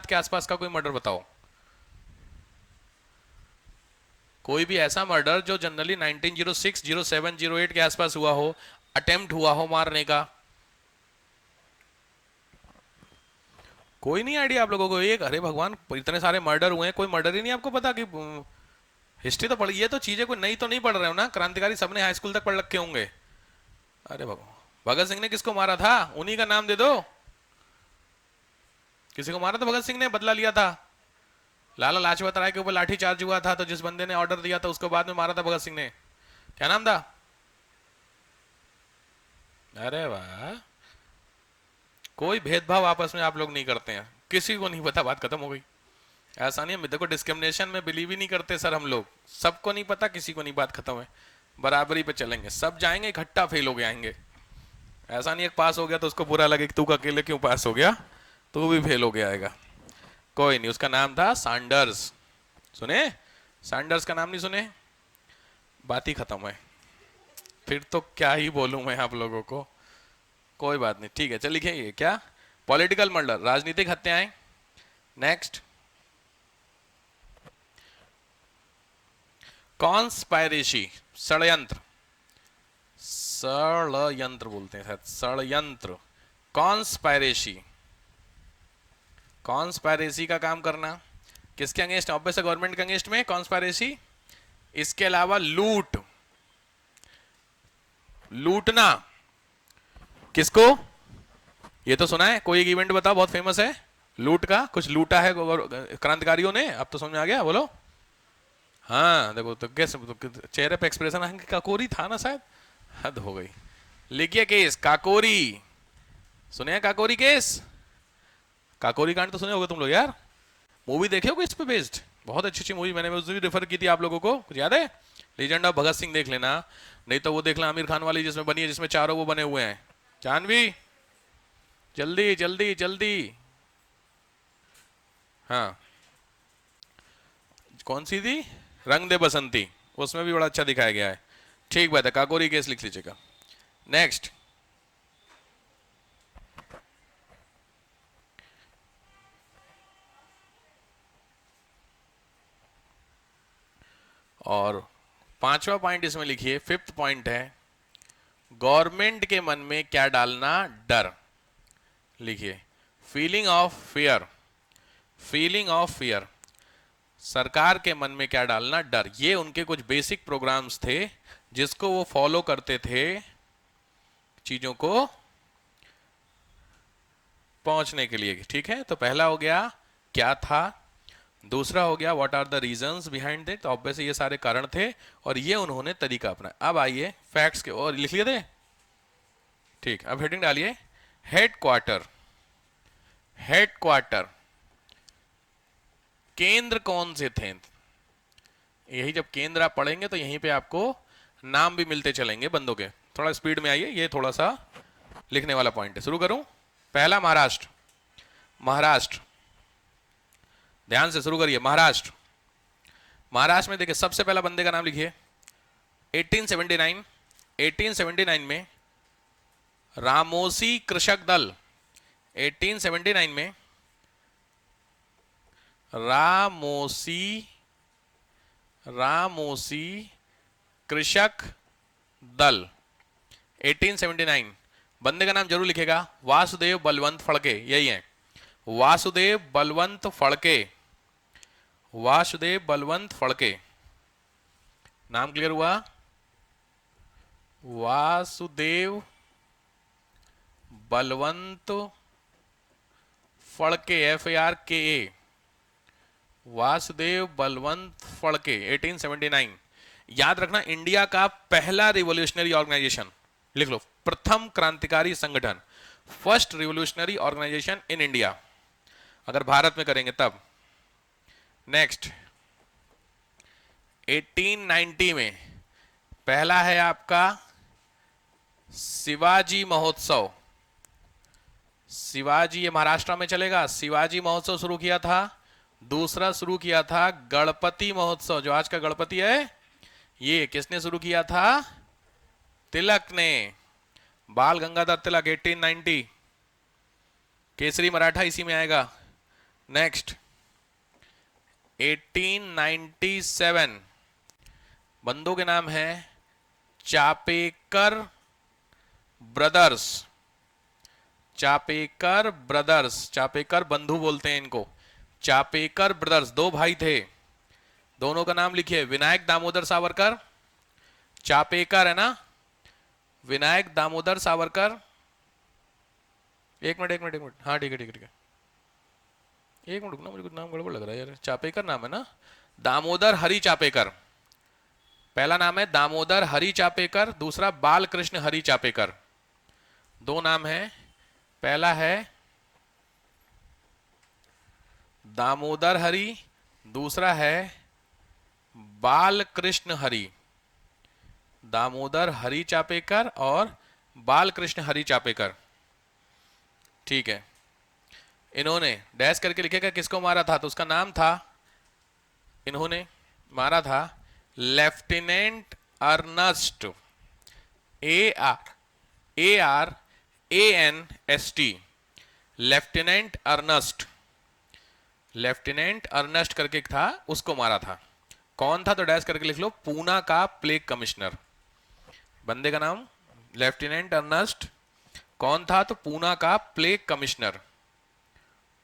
के आसपास का कोई मर्डर बताओ, कोई भी ऐसा मर्डर जो जनरली 1906, 07, 08 के आसपास हुआ हो, अटेम्प्ट हुआ हो मारने का। कोई नहीं आइडिया आप लोगों को? एक, अरे भगवान इतने सारे मर्डर हुए हैं, कोई मर्डर ही नहीं आपको पता कि हिस्ट्री तो पढ़, ये तो चीजें कोई नई तो नहीं पढ़ रहे हो ना, क्रांतिकारी सबने हाई स्कूल तक पढ़ रखे होंगे। अरे भगवान, भगत सिंह ने किसको मारा था? उन्हीं का नाम दे दो। किसी को मारा था भगत सिंह ने, बदला लिया था। लाला लाजपत राय के ऊपर लाठी चार्ज हुआ था, तो जिस बंदे ने ऑर्डर दिया था उसको बाद में मारा था भगत सिंह ने, क्या नाम था? अरे वाह, कोई भेदभाव आपस में आप लोग नहीं करते हैं, किसी को नहीं पता, बात खत्म हो गई। ऐसा नहीं है, देखो डिस्क्रिमिनेशन में बिलीव ही नहीं करते सर हम लोग, सबको नहीं पता, किसी को नहीं, बात खत्म है। बराबरी पे चलेंगे, सब जाएंगे इकट्ठा फेल हो गए आएंगे। ऐसा नहीं एक पास हो गया तो उसको बुरा लगे कि तू अकेले क्यों पास हो गया, तू भी फेल हो गया आएगा। कोई नहीं, उसका नाम था सैंडर्स। सुने? सैंडर्स का नाम नहीं सुने? बात ही खत्म है, फिर तो क्या ही बोलूं मैं आप लोगों को। कोई बात नहीं, ठीक है, चल लिखिए ये क्या, पॉलिटिकल मर्डर, राजनीतिक हत्याएं। नेक्स्ट, कॉन्स्पायरेसी, षड्यंत्र, षड्यंत्र बोलते हैं शायद, षड्यंत्र, कॉन्स्पायरेसी। कॉन्स्पायरेसी का काम करना किसके अगेंस्ट? ऑब्वियस गवर्नमेंट के अगेंस्ट में कॉन्स्पायरेसी। इसके अलावा लूट, लूटना, किसको? ये तो सुना है, कोई एक इवेंट बताओ बहुत फेमस है लूट का, कुछ लूटा है क्रांतिकारियों ने, अब तो समझ में आ गया, बोलो। हाँ देखो, तो कैसे तो चेहरे पे एक्सप्रेशन, काकोरी था ना शायद, हद हो गई। लिखिए केस काकोरी, सुने हैं काकोरी केस? काकोरी कांड तो सुने होगे तुम लोग यार, मूवी देखे हो इस पे बेस्ड, बहुत अच्छी अच्छी मूवी, मैंने उस भी रेफर की थी आप लोगों को, कुछ याद है? लीजेंड ऑफ भगत सिंह देख लेना, नहीं तो वो देखना आमिर खान वाली जिसमें बनी है, जिसमें चारों वो बने हुए हैं। जानवी, जल्दी जल्दी जल्दी। हाँ, कौन सी थी? रंग दे बसंती, उसमें भी बड़ा अच्छा दिखाया गया है। ठीक बात है, काकोरी केस लिख लीजिएगा। नेक्स्ट, और पांचवा पॉइंट इसमें लिखिए, फिफ्थ पॉइंट है, गवर्नमेंट के मन में क्या डालना? डर। लिखिए, feeling of fear, feeling of fear, सरकार के मन में क्या डालना? डर। ये उनके कुछ बेसिक प्रोग्राम्स थे जिसको वो फॉलो करते थे चीजों को पहुंचने के लिए, ठीक है? तो पहला हो गया क्या था, दूसरा हो गया what are the reasons behind it, तो ऑब्वियसली ये सारे कारण थे और ये उन्होंने तरीका अपनाया। अब आइए फैक्ट्स के, और लिख लिए थे, ठीक, अब हेडिंग डालिए, हेडक्वार्टर, हेडक्वार्टर, केंद्र कौन से थे? यही जब केंद्र आप पढ़ेंगे तो यहीं पे आपको नाम भी मिलते चलेंगे बंदों के। थोड़ा स्पीड में आइए, ये थोड़ा सा लिखने वाला पॉइंट है, शुरू करूं? पहला महाराष्ट्र, महाराष्ट्र, ध्यान से शुरू करिए, महाराष्ट्र। महाराष्ट्र में देखिए सबसे पहला बंदे का नाम लिखिए, 1879, 1879 में रामोसी कृषक दल, 1879 में रामोसी, रामोसी कृषक दल, 1879। बंदे का नाम जरूर लिखेगा, वासुदेव बलवंत फड़के, यही है, वासुदेव बलवंत फड़के, वासुदेव बलवंत फड़के। नाम क्लियर हुआ? वासुदेव बलवंत फड़के, FARKA, वासुदेव बलवंत फड़के, 1879। याद रखना, इंडिया का पहला रिवोल्यूशनरी ऑर्गेनाइजेशन, लिख लो, प्रथम क्रांतिकारी संगठन, first revolutionary organisation in India, अगर भारत में करेंगे तब। नेक्स्ट, 1890 में पहला है आपका शिवाजी महोत्सव, शिवाजी, ये महाराष्ट्र में चलेगा, शिवाजी महोत्सव शुरू किया था। दूसरा शुरू किया था गणपति महोत्सव, जो आज का गणपति है, ये किसने शुरू किया था? तिलक ने, बाल गंगाधर तिलक, 1890। केसरी मराठा इसी में आएगा, नेक्स्ट 1897 बंधु के नाम है चापेकर ब्रदर्स। चापेकर ब्रदर्स, चापेकर बंधु बोलते हैं इनको। चापेकर ब्रदर्स, दो भाई थे, दोनों का नाम लिखिए। विनायक दामोदर सावरकर, चापेकर है ना, विनायक दामोदर सावरकर। एक मिनट एक मिनट एक मिनट, हाँ ठीक है ठीक है ठीक है, एक मिनट रुकना, मुझे कुछ नाम गड़बड़ लग रहा है यार। चापेकर नाम है ना, दामोदर हरि चापेकर। पहला नाम है दामोदर हरि चापेकर, दूसरा बालकृष्ण हरि चापेकर। दो नाम है, पहला है दामोदर हरि, दूसरा है बालकृष्ण हरि। दामोदर हरि चापेकर और बालकृष्ण हरि चापेकर। ठीक है, इन्होंने डैश करके लिखेगा किसको मारा था, तो उसका नाम था, इन्होंने मारा था lieutenant Ernst, ARANST, lieutenant Ernst. Lieutenant Ernst करके था, उसको मारा था। कौन था, तो डैश करके लिख लो, पूना का प्लेग कमिश्नर। बंदे का नाम लेफ्टिनेंट अर्नस्ट, कौन था, तो पूना का प्लेग कमिश्नर।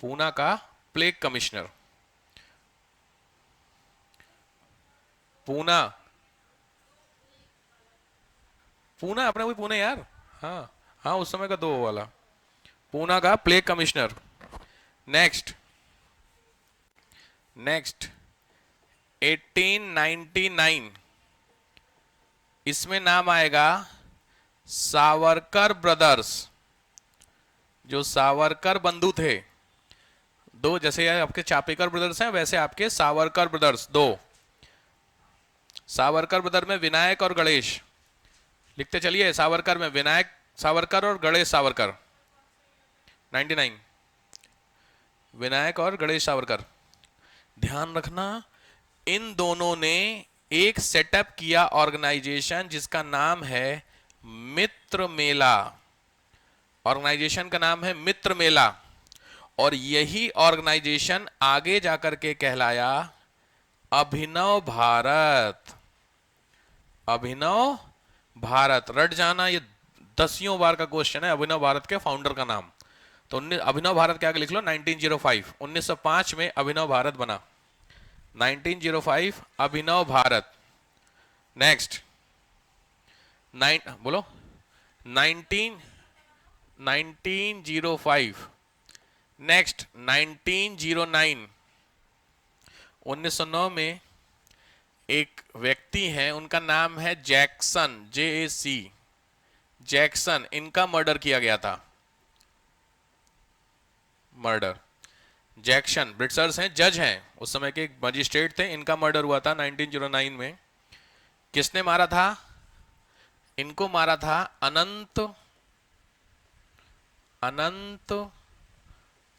पूना का प्लेग कमिश्नर। पूना, पूना अपना कोई पुणे यार, हाँ हाँ उस समय का दो वाला, पूना का प्लेग कमिश्नर। नेक्स्ट नेक्स्ट 1899, इसमें नाम आएगा सावरकर ब्रदर्स। जो सावरकर बंधु थे, दो, जैसे आपके चापेकर ब्रदर्स हैं वैसे आपके सावरकर ब्रदर्स दो। सावरकर ब्रदर में विनायक और गणेश, लिखते चलिए। सावरकर में विनायक सावरकर और गणेश सावरकर। 99 विनायक और गणेश सावरकर। ध्यान रखना, इन दोनों ने एक सेटअप किया ऑर्गेनाइजेशन जिसका नाम है मित्र मेला। ऑर्गेनाइजेशन का नाम है मित्र मेला, और यही ऑर्गेनाइजेशन आगे जाकर के कहलाया अभिनव भारत। अभिनव भारत, रट जाना, ये 10वीं बार का क्वेश्चन है, अभिनव भारत के फाउंडर का नाम। तो अभिनव भारत क्या लिख लो, 1905, 1905 में अभिनव भारत बना। 1905 अभिनव भारत। नेक्स्ट बोलो 1905। नेक्स्ट 1909, 1909 में एक व्यक्ति हैं, उनका नाम है जैक्सन, JAC, जैक्सन। इनका मर्डर किया गया था, मर्डर। जैक्सन ब्रिटिशर्स हैं, जज हैं, उस समय के एक मजिस्ट्रेट थे, इनका मर्डर हुआ था 1909 में। किसने मारा था इनको, मारा था अनंत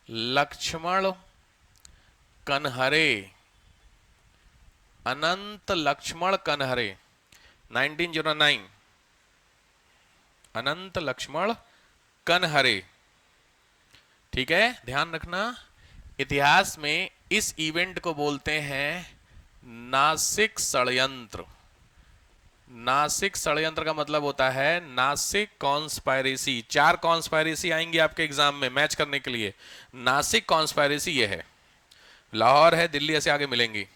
लक्ष्मण कनहरे। अनंत लक्ष्मण कनहरे, 1909, अनंत लक्ष्मण कनहरे। ठीक है, ध्यान रखना, इतिहास में इस इवेंट को बोलते हैं नासिक षड्यंत्र। नासिक षड्यंत्र का मतलब होता है नासिक कॉन्स्पायरेसी। 4 कॉन्स्पायरेसी आएंगी आपके एग्जाम में मैच करने के लिए। नासिक कॉन्स्पायरेसी ये है, लाहौर है, दिल्ली ऐसे आगे मिलेंगी।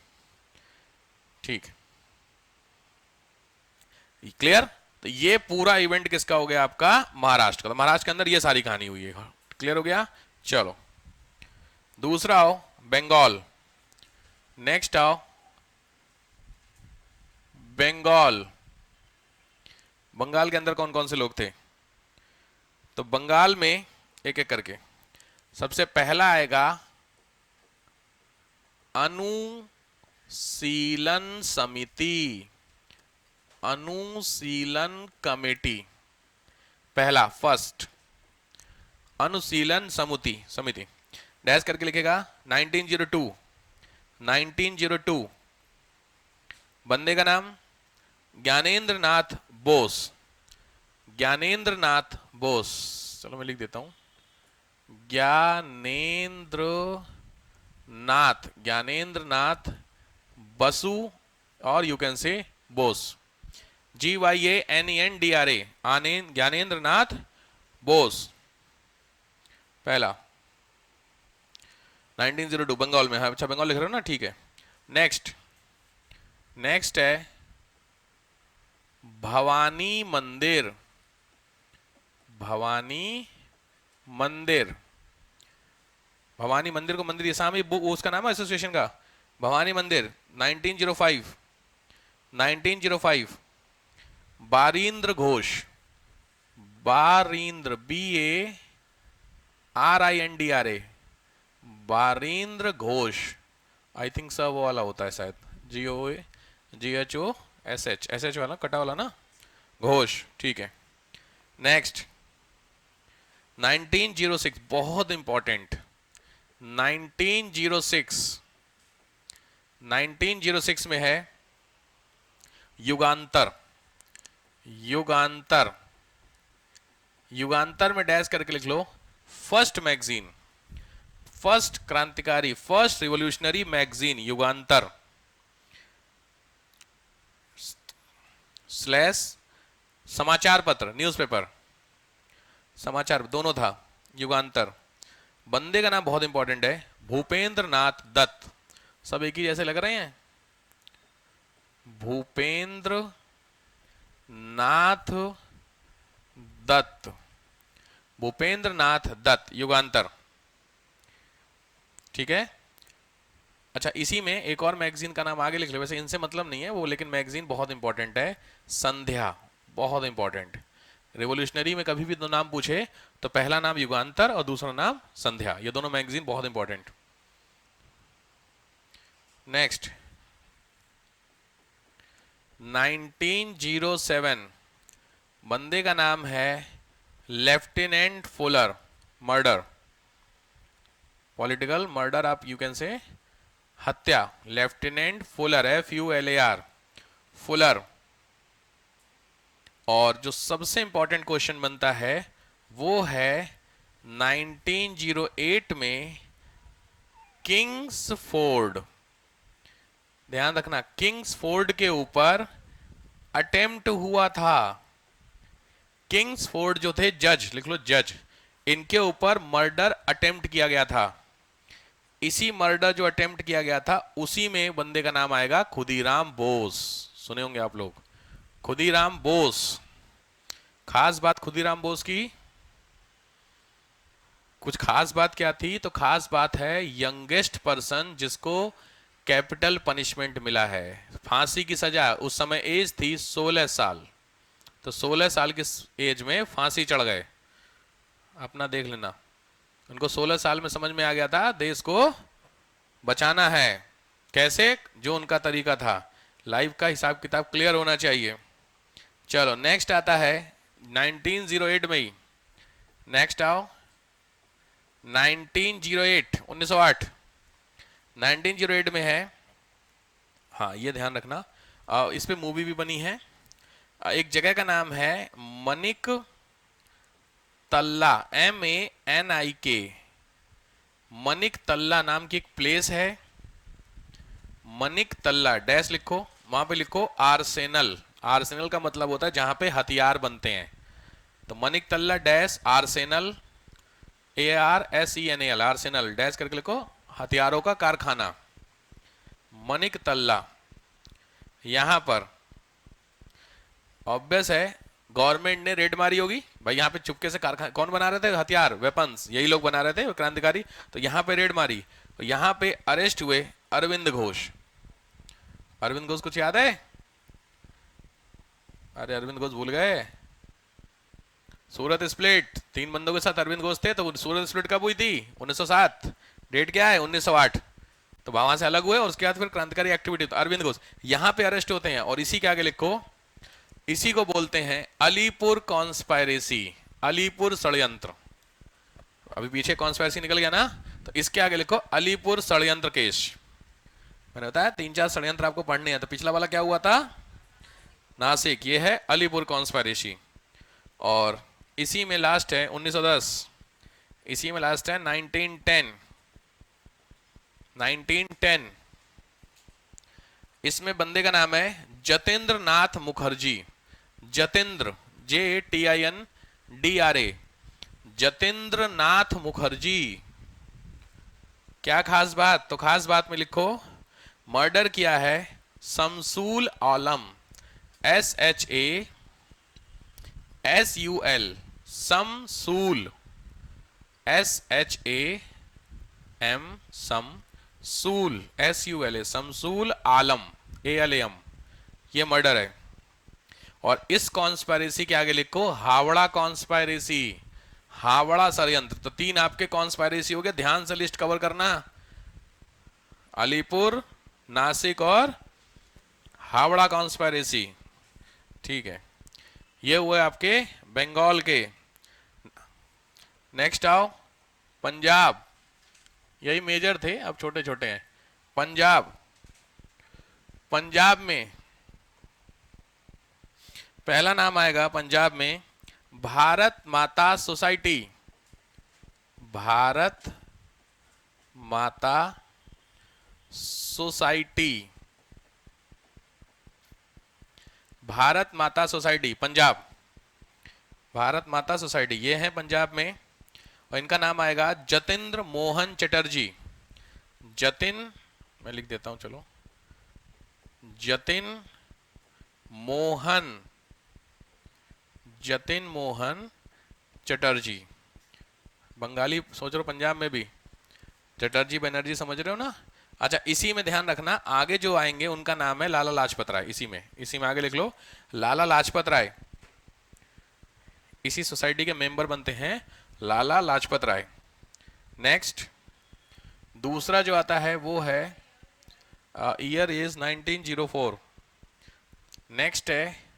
ठीक, क्लियर। तो ये पूरा इवेंट किसका हो गया, आपका महाराष्ट्र का। तो महाराष्ट्र के अंदर ये सारी कहानी हुई है। क्लियर हो गया, चलो दूसरा आओ बंगाल। नेक्स्ट आओ बंगाल। बंगाल के अंदर कौन कौन से लोग थे, तो बंगाल में एक एक करके, सबसे पहला आएगा अनुशीलन समिति, अनुशीलन कमेटी। पहला, फर्स्ट अनुशीलन समिति, डैश करके लिखेगा 1902। 1902 बंदे का नाम ज्ञानेंद्र नाथ बोस। ज्ञानेंद्र नाथ बोस, चलो मैं लिख देता हूं, ज्ञानेंद्र नाथ, ज्ञानेंद्र नाथ बसु, और you can say Bose, GYANENDRA, आनंद ज्ञानेंद्र नाथ बोस, पहला 1902 बंगाल में है। अच्छा बंगाल लिख रहे हो ना, ठीक है। नेक्स्ट, नेक्स्ट है भवानी मंदिर, भवानी मंदिर, भवानी मंदिर को मंदिर सामने उसका नाम है एसोसिएशन का, भवानी मंदिर 1905, 1905 Barindra Ghosh, Barindra BARINDRA, Barindra Ghosh, I think सब वो वाला होता है शायद, GHOSH वाला कटा वाला ना, घोष, ठीक है। नेक्स्ट 1906, बहुत इंपॉर्टेंट, 1906, 1906 में है युगांतर, युगांतर, युगांतर में डैश करके लिख लो फर्स्ट मैगजीन, फर्स्ट क्रांतिकारी, फर्स्ट रिवोल्यूशनरी मैगजीन युगांतर, स्लैश समाचार पत्र, न्यूज़पेपर, समाचार दोनों था, युगांतर। बंदे का नाम बहुत इंपॉर्टेंट है, भूपेंद्र नाथ दत्त, सब एक ही जैसे लग रहे हैं, भूपेंद्र नाथ दत्त, भूपेंद्र नाथ दत्त, युगांतर, ठीक है। अच्छा इसी में एक और मैगजीन का नाम आगे लिख लो, वैसे इनसे मतलब नहीं है वो, लेकिन मैगजीन बहुत इंपॉर्टेंट है, संध्या, बहुत इंपॉर्टेंट। रिवोल्यूशनरी में कभी भी दो नाम पूछे तो पहला नाम युगांतर और दूसरा नाम संध्या, ये दोनों मैगजीन बहुत इंपॉर्टेंट। नेक्स्ट 1907, बंदे का नाम है lieutenant Fuller, murder, political murder, आप यू कैन से हत्या, लेफ्टिनेंट फुलर, FULAR, फुलर। और जो सबसे इंपॉर्टेंट क्वेश्चन बनता है वो है 1908 में किंग्सफोर्ड, ध्यान रखना, किंग्सफोर्ड के ऊपर अटेम्प्ट हुआ था, किंग्सफोर्ड जो थे जज, लिख लो जज, इनके ऊपर मर्डर अटेम्प्ट किया गया था। इसी मर्डर जो अटेम्प्ट किया गया था उसी में बंदे का नाम आएगा खुदीराम बोस, सुने होंगे आप लोग, खुदीराम बोस। खास बात खुदीराम बोस की, कुछ खास बात क्या थी, तो खास बात है यंगेस्ट पर्सन जिसको कैपिटल पनिशमेंट मिला है, फांसी की सजा, उस समय एज थी 16 साल, तो 16 साल की एज में फांसी चढ़ गए, अपना देख लेना। उनको 16 साल में समझ में आ गया था देश को बचाना है, कैसे, जो उनका तरीका था, लाइफ का हिसाब किताब क्लियर होना चाहिए। चलो नेक्स्ट आता है 1908 में ही, नेक्स्ट आओ 1908, 1908, 1908 में है, हाँ ये ध्यान रखना, इस पे मूवी भी बनी है। एक जगह का नाम है मनिक तल्ला, MANIK, मनिक तल्ला नाम की एक प्लेस है, मनिक तल्ला, डैश लिखो, वहां पे लिखो आर्सेनल, आर्सेनल का मतलब होता है जहां पे हथियार बनते हैं, तो मनिक तल्ला dash Arsenal, ARSENAL, Arsenal dash करके लिखो, हथियारों का कारखाना, मनिक तल्ला। यहां पर ऑब्वियस है गवर्नमेंट ने रेड मारी होगी भाई, यहाँ पे चुपके से कारखाना, कौन बना रहे थे हथियार, वेपन्स, यही लोग बना रहे थे क्रांतिकारी, तो यहाँ पे रेड मारी, तो यहाँ पे अरेस्ट हुए अरविंद घोष, अरविंद घोष कुछ याद है, अरे अरविंद घोष भूल गए, सूरत स्प्लिट, 3 बंदों के साथ अरविंद घोष थे, तो सूरत स्प्लिट कब हुई थी, 1907, डेट क्या है 1908, तो वहां से अलग हुए और उसके बाद फिर क्रांतिकारी एक्टिविटी, तो अरविंद घोष यहाँ पे अरेस्ट होते हैं, और इसी के आगे लिखो, इसी को बोलते हैं अलीपुर कॉन्स्पायरेसी, अलीपुर षड्यंत्र, अभी पीछे कॉन्स्पायरेसी निकल गया ना, तो इसके आगे लिखो अलीपुर षड्यंत्र केस। मैंने बताया 3-4 षड्यंत्र आपको पढ़ने हैं, तो पिछला वाला क्या हुआ था, नासिक, ये है अलीपुर कॉन्स्पायरेसी, और इसी में लास्ट है 1910, इसी में लास्ट है 1910, 1910। इसमें बंदे का नाम है जतेंद्र नाथ मुखर्जी। जतेंद्र, JATINDRA, जतेंद्र नाथ मुखर्जी। क्या खास बात? तो खास बात में लिखो, मर्डर किया है शमसूल आलम, SHASUL, शमसूल, शमसूल, SULA, शमसूल आलम, ALAM। ये मर्डर है। और इस कॉन्स्पायरेसी के आगे लिखो हावड़ा कॉन्स्पायरेसी, हावड़ा षड्यंत्र। तो 3 आपके कॉन्स्पायरेसी हो गए, ध्यान से लिस्ट कवर करना, अलीपुर, नासिक और हावड़ा कॉन्स्पायरेसी। ठीक है, ये हुए आपके बंगाल के। नेक्स्ट आओ पंजाब, यही मेजर थे, अब छोटे छोटे हैं। पंजाब, पंजाब में पहला नाम आएगा पंजाब में भारत माता सोसाइटी। भारत माता सोसाइटी, भारत माता सोसाइटी पंजाब, भारत माता सोसाइटी ये है पंजाब में। और इनका नाम आएगा जतेंद्र मोहन चटर्जी। जतिन, मैं लिख देता हूं चलो, जतिन मोहन, जतिन मोहन चटर्जी। बंगाली सोच रहे हो पंजाब में भी, चटर्जी बनर्जी समझ रहे हो ना। अच्छा, इसी में ध्यान रखना, आगे जो आएंगे उनका नाम है लाला लाजपत राय। इसी में आगे लिख लो लाला लाजपत राय। इसी सोसाइटी के मेंबर बनते हैं लाला लाजपत राय। नेक्स्ट दूसरा जो आता है वो है ईयर इज 1904। नेक्स्ट है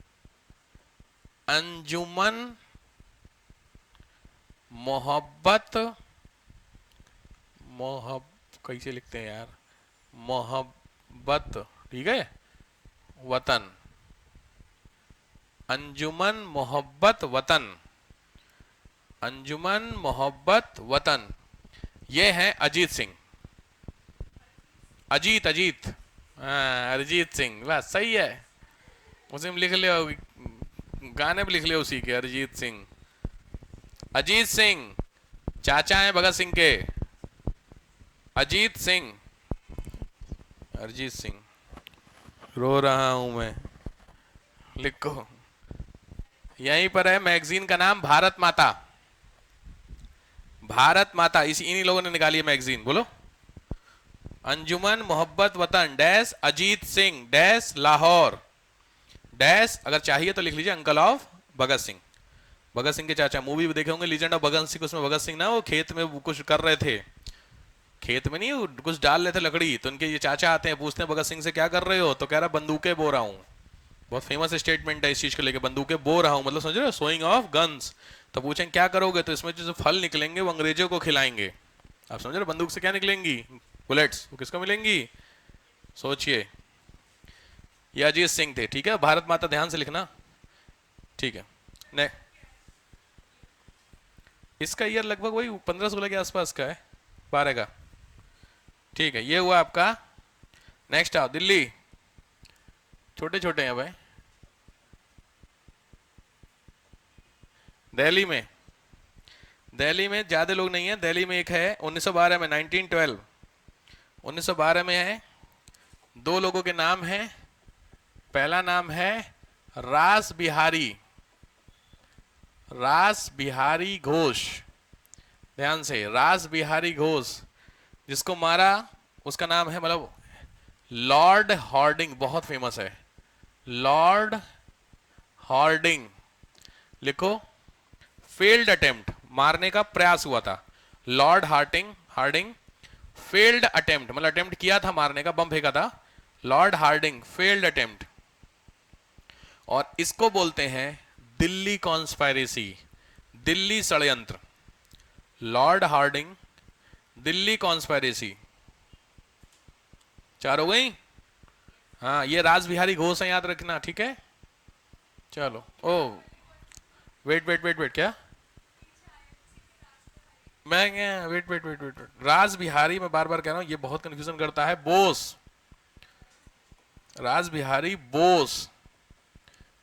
अंजुमन मोहब्बत, कैसे लिखते हैं यार, मोहब्बत, ठीक है, वतन, अंजुमन मोहब्बत वतन, अंजुमन मोहब्बत वतन। ये है अजीत सिंह, अजीत, अरिजीत सिंह, बस सही है। उसी में लिख ले, गाने में लिख ले उसी के, अरिजीत सिंह। अजीत सिंह चाचा हैं भगत सिंह के, अजीत सिंह, अरिजीत सिंह। रो रहा हूं मैं, लिखो। यहीं पर है मैगजीन का नाम भारत माता, भारत माता, इसी इन्हीं लोगों ने निकाली है मैगजीन। बोलो, अंजुमन मोहब्बत वतन dash Ajit Singh dash Lahore dash, अगर चाहिए तो लिख लीजिए अंकल ऑफ भगत सिंह। भगत सिंह के चाचा, मूवी भी देखे होंगे लीजेंड ऑफ भगत सिंह, उसमें भगत सिंह ना वो खेत में वो कुछ कर रहे थे, खेत में नहीं, कुछ डाल रहे थे लकड़ी, तो उनके ये चाचा आते हैं, पूछते हैं भगत सिंह से क्या कर रहे हो, तो कह रहा बंदूकें बो रहा हूं। बहुत फेमस स्टेटमेंट है इस चीज को लेकर, बंदूकें बो रहा हूं, मतलब समझ रहे हो, सोइंग ऑफ गन्स। तो पूछें क्या करोगे, तो इसमें जो फल निकलेंगे वो अंग्रेजों को खिलाएंगे। आप समझ रहे हो, बंदूक से क्या निकलेंगी, बुलेट्स, वो किसको मिलेंगी, सोचिए। ये अजीत सिंह थे, ठीक है। भारत माता ध्यान से लिखना, ठीक है। ने इसका ईयर लगभग वही 15-16 के आसपास का है, 12 का, ठीक है। ये हुआ आपका। नेक्स्ट आओ दिल्ली, छोटे छोटे हैं भाई। दिल्ली में, दिल्ली में ज्यादा लोग नहीं है, दिल्ली में एक है 1912 में, 1912, 1912 में है। 2 लोगों के नाम हैं, पहला नाम है रास बिहारी, रास बिहारी घोष, ध्यान से, रास बिहारी घोष। जिसको मारा उसका नाम है, मतलब लॉर्ड हॉर्डिंग, बहुत फेमस है, लॉर्ड हॉर्डिंग। लिखो, फेल्ड अटेम्प्ट, मारने का प्रयास हुआ था, लॉर्ड हार्डिंग फेल्ड अटेम्प्ट, मतलब अटेम्प्ट किया था मारने का, बम फेंका था, लॉर्ड हार्डिंग फेल्ड अटेम्प्ट। और इसको बोलते हैं दिल्ली कॉन्स्पायरेसी, दिल्ली षड्यंत्र, लॉर्ड हार्डिंग दिल्ली कॉन्स्पायरेसी। 4 हो गई। हाँ, ये राज बिहारी घोष है, याद रखना, ठीक है। चलो, ओ वेट, क्या, मैं वेट वेट वेट वेट राज बिहारी, मैं बार बार कह रहा हूं, ये बहुत कंफ्यूजन करता है। बोस, राज बिहारी बोस,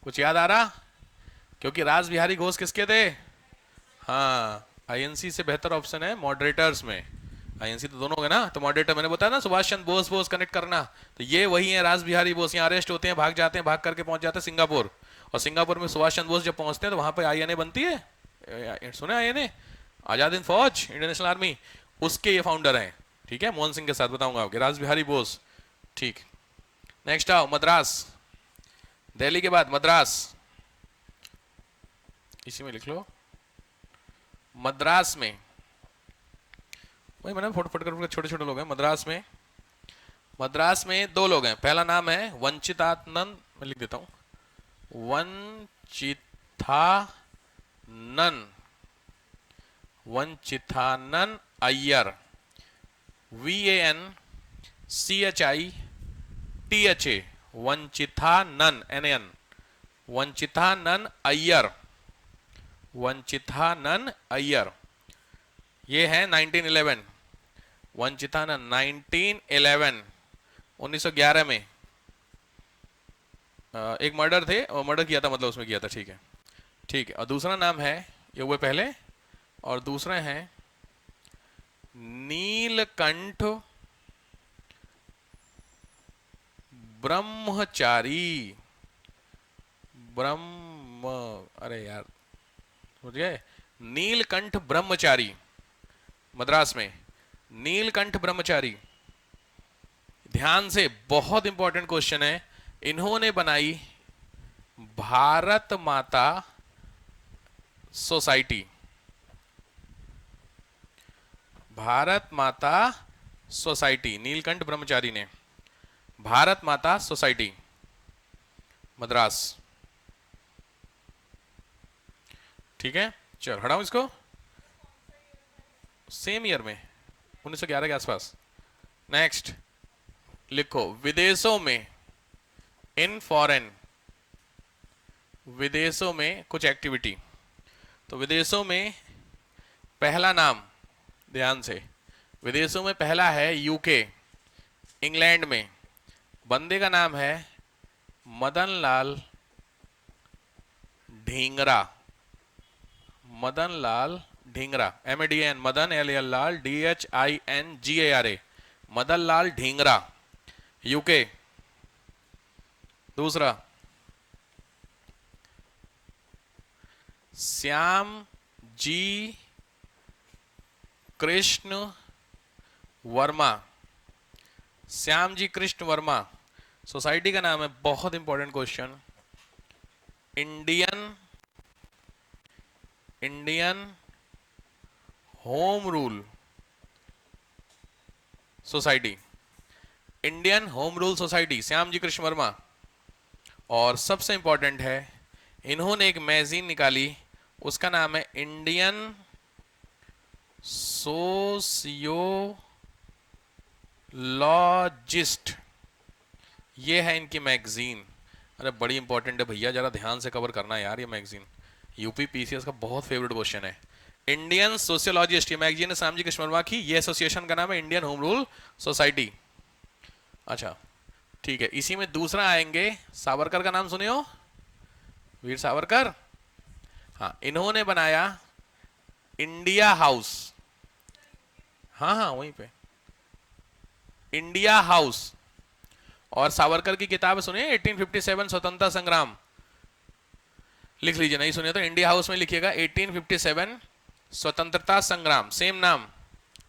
कुछ याद आ रहा? क्योंकि राज बिहारी घोष किसके थे? हाँ, आईएनसी से बेहतर ऑप्शन है मॉडरेटर्स में। आईएनसी तो दोनों हो गए ना, तो मॉडरेटर मैंने बताया ना, सुभाष चंद्र बोस, बोस कनेक्ट करना, तो ये वही है राज बिहारी बोस। यहाँ अरेस्ट होते हैं, भाग जाते हैं, भाग करके पहुंच जाते हैं सिंगापुर, और सिंगापुर में सुभाष चंद्र बोस जब पहुंचते हैं तो वहां पे आईएनए बनती है, सुने आईएनए, आजाद हिंद फौज, इंडियन नेशनल आर्मी, उसके ये फाउंडर हैं। ठीक है, मोहन सिंह के साथ बताऊंगा आपके, राज बिहारी बोस। ठीक, नेक्स्ट आओ, मद्रास, दिल्ली के बाद मद्रास, इसी में लिख लो, मद्रास में, वही मैंने फोटो फोटो कर, छोटे छोटे लोग हैं मद्रास में। मद्रास में दो लोग हैं, पहला नाम है वंचितानंद, मैं लिख देता हूं, वंचितानंद, वंचितानंद अय्यर, VANCHITHA, वंचितानंद, NAN, वंचितानंद अय्यर, वंचितानंद अय्यर, ये है 1911, वंचितानंद 1911, 1911 में एक मर्डर थे, और मर्डर किया था, मतलब उसमें किया था। ठीक है, ठीक है। और दूसरा नाम है, ये हुए पहले, और दूसरे हैं नीलकंठ ब्रह्मचारी, ब्रह्म, अरे यार समझ गए, नीलकंठ ब्रह्मचारी, मद्रास में नीलकंठ ब्रह्मचारी। ध्यान से, बहुत इंपॉर्टेंट क्वेश्चन है। इन्होंने बनाई भारत माता सोसाइटी, भारत माता सोसाइटी, नीलकंठ ब्रह्मचारी ने भारत माता सोसाइटी, मद्रास। ठीक है, चलो हटाओ इसको, सेम ईयर में 1911 के आसपास। नेक्स्ट लिखो, विदेशों में, इन फॉरेन, विदेशों में कुछ एक्टिविटी। तो विदेशों में पहला नाम, ध्यान से, विदेशों में पहला है यूके, इंग्लैंड में, बंदे का नाम है Madan Lal Dhingra, Madan Lal Dhingra, MADN, Madan LAL Lal, DHINGARA, Madan Lal Dhingra, UK. दूसरा, श्याम जी कृष्ण वर्मा, श्याम जी कृष्ण वर्मा, सोसाइटी का नाम है, बहुत important question, Indian, Indian home rule society, Indian home rule society, Shyam ji Krishna Varma. और सबसे इंपॉर्टेंट है, इन्होंने एक मैगजीन निकाली, उसका नाम है इंडियन सोशियोलॉजिस्ट, ये है इनकी मैगजीन। अरे बड़ी इंपॉर्टेंट है भैया, जरा ध्यान से कवर करना यार, ये मैगजीन यूपी PCS का बहुत फेवरेट क्वेश्चन है। इंडियन सोशियोलॉजिस्ट, ये मैगजीन है श्याम जी कृष्ण वर्मा की, ये एसोसिएशन का नाम है इंडियन होम रूल सोसाइटी। अच्छा ठीक है, इसी में दूसरा आएंगे, सावरकर का नाम सुने हो, वीर सावरकर। हाँ, इन्होंने बनाया इंडिया हाउस, हाँ हाँ वहीं पे इंडिया हाउस। और सावरकर की किताब सुनिए, 1857 स्वतंत्रता संग्राम, लिख लीजिए, नहीं सुनिए तो इंडिया हाउस में लिखिएगा 1857 स्वतंत्रता संग्राम, सेम नाम,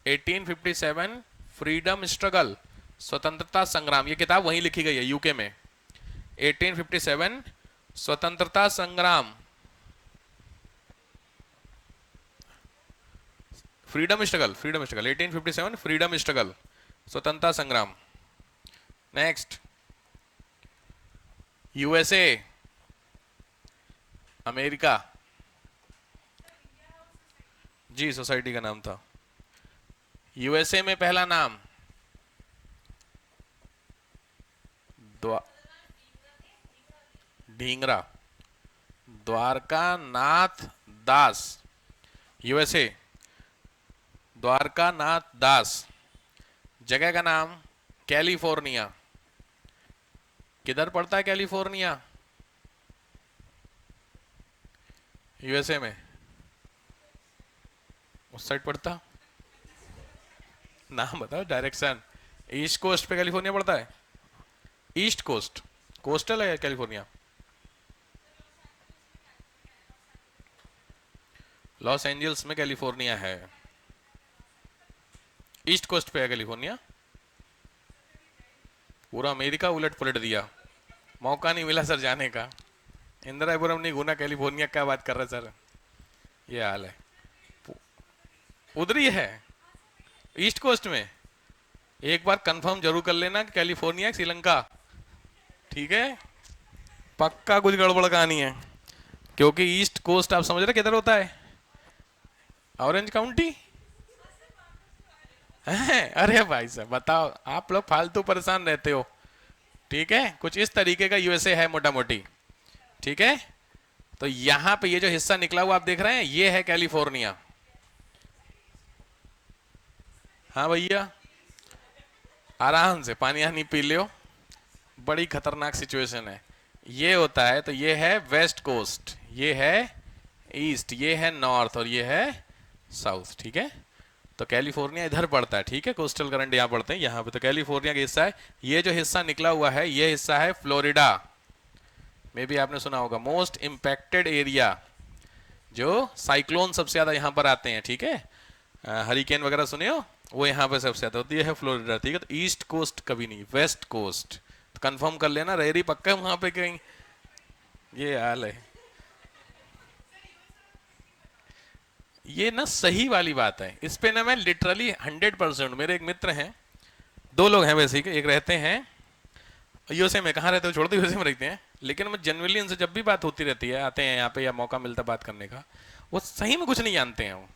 1857 फ्रीडम स्ट्रगल, स्वतंत्रता संग्राम, ये किताब वहीं लिखी गई है यूके में, 1857 स्वतंत्रता संग्राम, freedom struggle, freedom struggle 1857 freedom struggle, स्वतंत्रता संग्राम। नेक्स्ट, USA, अमेरिका, जी सोसाइटी का नाम था। USA में पहला नाम ढींगरा, द्वारका नाथ दास, USA। द्वारका नाथ दास, जगह का नाम कैलिफोर्निया। किधर पड़ता है कैलिफोर्निया? यूएसए में। उस साइड पड़ता, नाम बताओ, डायरेक्शन। ईस्ट कोस्ट पे कैलिफोर्निया पड़ता है। ईस्ट कोस्ट, कोस्टल है कैलिफोर्निया। लॉस एंजल्स में कैलिफोर्निया है। ईस्ट कोस्ट पे है कैलिफोर्निया। पूरा अमेरिका उलट पुलट दिया, मौका नहीं मिला सर जाने का। इंदिरापुरम नहीं घूना, कैलिफोर्निया क्या बात कर रहे सर, ये हाल है। उधर ही है ईस्ट कोस्ट में। एक बार कंफर्म जरूर कर लेना कि कैलिफोर्निया श्रीलंका, ठीक है? पक्का कुछ गड़बड़ कहानी है, क्योंकि ईस्ट कोस्ट आप समझ रहे किधर होता है? ऑरेंज काउंटी है। अरे भाई साहब बताओ, आप लोग फालतू परेशान रहते हो, ठीक है? कुछ इस तरीके का यूएसए है मोटा मोटी, ठीक है? तो यहां पे ये जो हिस्सा निकला हुआ आप देख रहे हैं, ये है कैलिफोर्निया। हाँ भैया, आराम से पानी हानी पी लो, बड़ी खतरनाक सिचुएशन है। ये होता है, तो ये है वेस्ट कोस्ट, ये है ईस्ट, ये है नॉर्थ और ये है साउथ, ठीक है? तो कैलिफोर्निया इधर पड़ता है, ठीक है? कोस्टल करंट यहाँ पड़ते हैं यहाँ पे, तो कैलिफोर्निया का हिस्सा है। ये जो हिस्सा निकला हुआ है, ये हिस्सा है फ्लोरिडा में, भी आपने सुना होगा मोस्ट इंपैक्टेड एरिया, जो साइक्लोन सबसे ज्यादा यहाँ पर आते हैं, ठीक है? हरिकेन वगैरह सुने हो, वो यहाँ पे सबसे ज्यादा होती है फ्लोरिडा, ठीक है? तो ईस्ट कोस्ट कभी नहीं, वेस्ट कोस्ट। तो कंफर्म कर लेना, रेरी पक्का है वहां पे कहीं, ये हाल है। ये ना सही वाली बात है, इस पे ना मैं लिटरली 100%, मेरे एक मित्र हैं, दो लोग हैं वैसे, एक रहते हैं यूएसए में, कहाँ रहते हो छोड़ दो, यूएसए में रहते हैं, लेकिन मैं जनरली इनसे जब भी बात होती रहती है, आते हैं यहाँ पे या मौका मिलता बात करने का, वो सही में कुछ नहीं जानते हैं। वो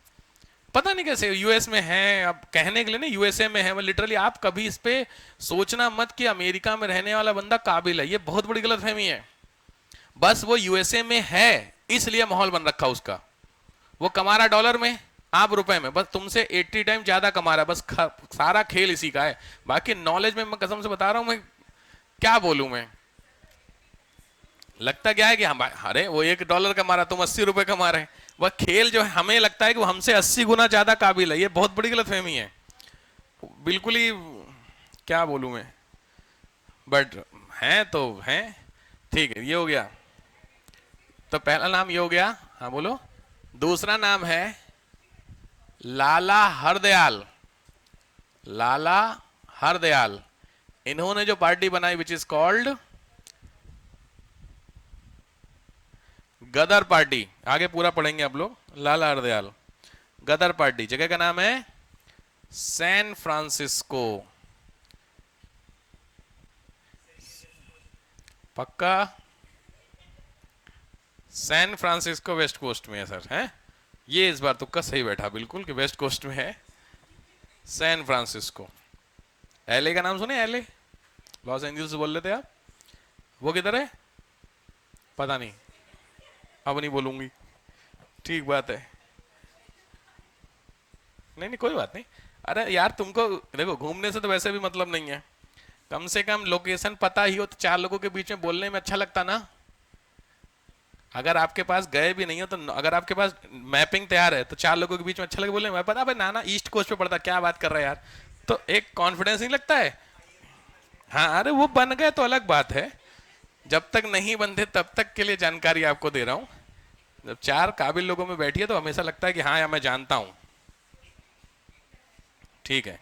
पता नहीं कैसे यूएस में है, अब कहने के लिए ना यूएसए में है, वो लिटरली आप कभी इस पे सोचना मत कि अमेरिका में रहने वाला बंदा काबिल है, ये बहुत बड़ी गलतफहमी है। बस वो यूएसए में है इसलिए माहौल बन रखा उसका, वो कमा रहा डॉलर में, आप रुपए में, बस तुमसे 80 टाइम ज्यादा कमा रहा है, बस सारा खेल इसी का है। बाकी नॉलेज में मैं कसम से बता रहा हूं, मैं क्या बोलूं मैं, लगता क्या है कि हम, अरे वो $1 कमा रहा, तुम 80 रुपए कमा रहे हैं, वह खेल जो है हमें लगता है कि वो हमसे 80 गुना ज्यादा काबिल है, ये बहुत बड़ी गलतफहमी है, बिल्कुल ही, क्या बोलूं मैं, बट हैं तो हैं, ठीक है? ये हो गया, तो पहला नाम ये हो गया, हाँ बोलो। दूसरा नाम है लाला हरदयाल, लाला हरदयाल। इन्होंने जो पार्टी बनाई which is called Ghadar party, आगे पूरा पढ़ेंगे आप लोग, लाला हरदयाल, गदर पार्टी, जगह का नाम है सैन फ्रांसिस्को, पक्का? सैन फ्रांसिस्को वेस्ट कोस्ट में है सर, है? ये इस बार तुक्का सही बैठा बिल्कुल कि वेस्ट कोस्ट में है सैन फ्रांसिस्को। एलए का नाम सुने? एलए, लॉस एंजल्स बोल रहे थे आप, वो किधर है पता नहीं, अब नहीं बोलूंगी, ठीक बात है, नहीं नहीं कोई बात नहीं। अरे यार तुमको देखो, घूमने से तो वैसे भी मतलब नहीं है, कम से कम लोकेशन पता ही हो तो चार लोगों के बीच में बोलने में अच्छा लगता ना। अगर आपके पास गए भी नहीं हो तो, अगर आपके पास मैपिंग तैयार है तो चार लोगों के बीच में अच्छा लगे बोलने में, पता भाई नाना ईस्ट कोस्ट पे पड़ता, क्या बात कर रहा है यार, तो एक कॉन्फिडेंस नहीं लगता है। हाँ अरे वो बन गए तो अलग बात है, जब तक नहीं बनते तब तक के लिए जानकारी आपको दे रहा हूं। जब चार काबिल लोगों में बैठिए तो हमेशा लगता है कि हाँ यार मैं जानता हूं, ठीक है?